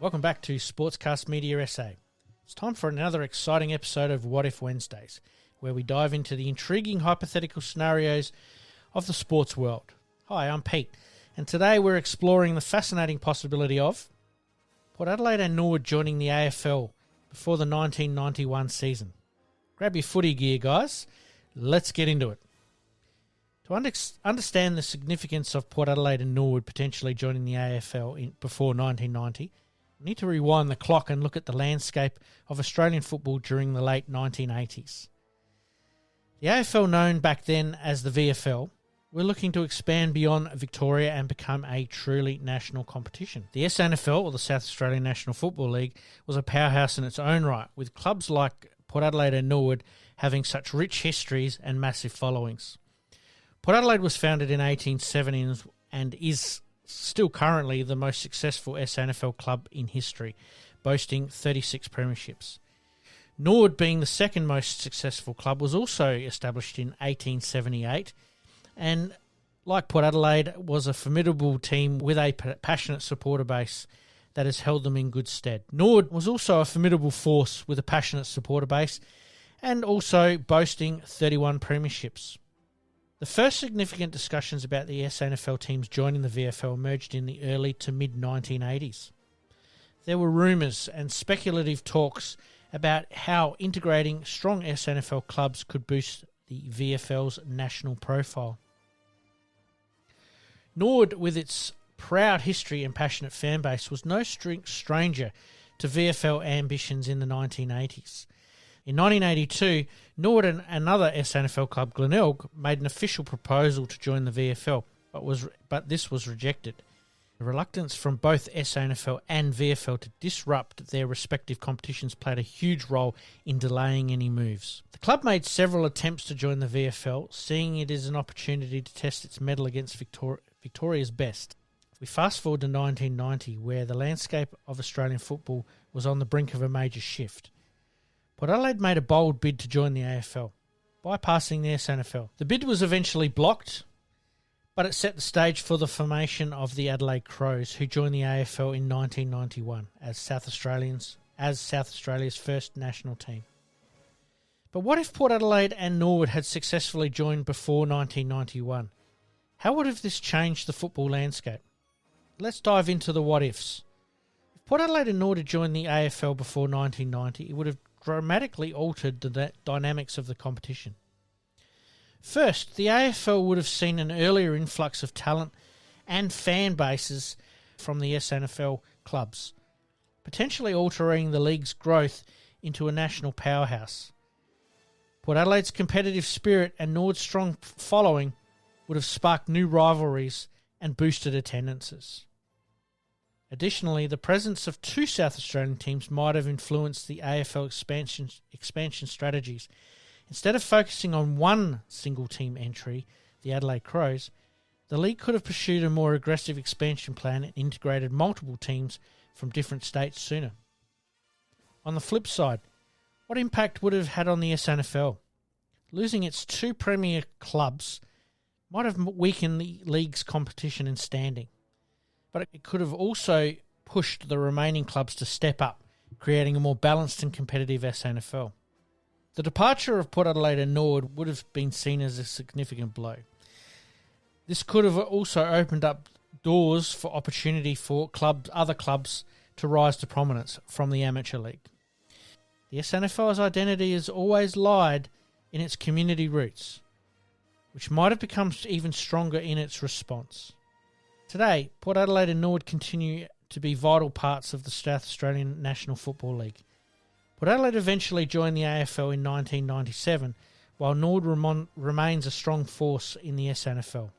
Welcome back to Sportscast Media SA. It's time for another exciting episode of What If Wednesdays, where we dive into the intriguing hypothetical scenarios of the sports world. Hi, I'm Pete, and today we're exploring the fascinating possibility of Port Adelaide and Norwood joining the AFL before the 1991 season. Grab your footy gear, guys. Let's get into it. To understand the significance of Port Adelaide and Norwood potentially joining the AFL before 1990, we need to rewind the clock and look at the landscape of Australian football during the late 1980s. The AFL, known back then as the VFL, were looking to expand beyond Victoria and become a truly national competition. The SNFL, or the South Australian National Football League, was a powerhouse in its own right, with clubs like Port Adelaide and Norwood having such rich histories and massive followings. Port Adelaide was founded in 1870 and is still currently the most successful SNFL club in history, boasting 36 premierships. Norwood, being the second most successful club, was also established in 1878 and, like Port Adelaide, was a formidable team with a passionate supporter base that has held them in good stead. Norwood was also a formidable force with a passionate supporter base and also boasting 31 premierships. The first significant discussions about the SNFL teams joining the VFL emerged in the early to mid-1980s. There were rumours and speculative talks about how integrating strong SNFL clubs could boost the VFL's national profile. Norwood, with its proud history and passionate fan base, was no stranger to VFL ambitions in the 1980s. In 1982, Norwood and another SNFL club, Glenelg, made an official proposal to join the VFL, but this was rejected. The reluctance from both SNFL and VFL to disrupt their respective competitions played a huge role in delaying any moves. The club made several attempts to join the VFL, seeing it as an opportunity to test its mettle against Victoria's best. We fast forward to 1990, where the landscape of Australian football was on the brink of a major shift. Port Adelaide made a bold bid to join the AFL, bypassing the SNFL. The bid was eventually blocked, but it set the stage for the formation of the Adelaide Crows, who joined the AFL in 1991 as South Australia's first national team. But what if Port Adelaide and Norwood had successfully joined before 1991? How would have this changed the football landscape? Let's dive into the what-ifs. If Port Adelaide and Norwood had joined the AFL before 1990, it would have dramatically altered the dynamics of the competition. First, the AFL would have seen an earlier influx of talent and fan bases from the SNFL clubs, potentially altering the league's growth into a national powerhouse. Port Adelaide's competitive spirit and Norwood's strong following would have sparked new rivalries and boosted attendances. Additionally, the presence of two South Australian teams might have influenced the AFL expansion strategies. Instead of focusing on one single team entry, the Adelaide Crows, the league could have pursued a more aggressive expansion plan and integrated multiple teams from different states sooner. On the flip side, what impact would it have had on the SNFL? Losing its two premier clubs might have weakened the league's competition and standing, but it could have also pushed the remaining clubs to step up, creating a more balanced and competitive SNFL. The departure of Port Adelaide and Norwood would have been seen as a significant blow. This could have also opened up doors for opportunity for other clubs to rise to prominence from the amateur league. The SNFL's identity has always lied in its community roots, which might have become even stronger in its response. Today, Port Adelaide and Norwood continue to be vital parts of the South Australian National Football League. Port Adelaide eventually joined the AFL in 1997, while Norwood remains a strong force in the SNFL.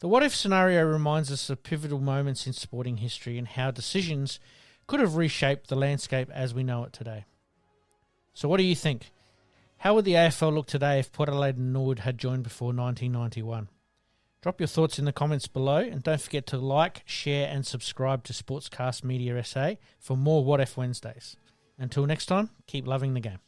The what-if scenario reminds us of pivotal moments in sporting history and how decisions could have reshaped the landscape as we know it today. So what do you think? How would the AFL look today if Port Adelaide and Norwood had joined before 1991? Drop your thoughts in the comments below, and don't forget to like, share and subscribe to Sportscast Media SA for more What If Wednesdays. Until next time, keep loving the game.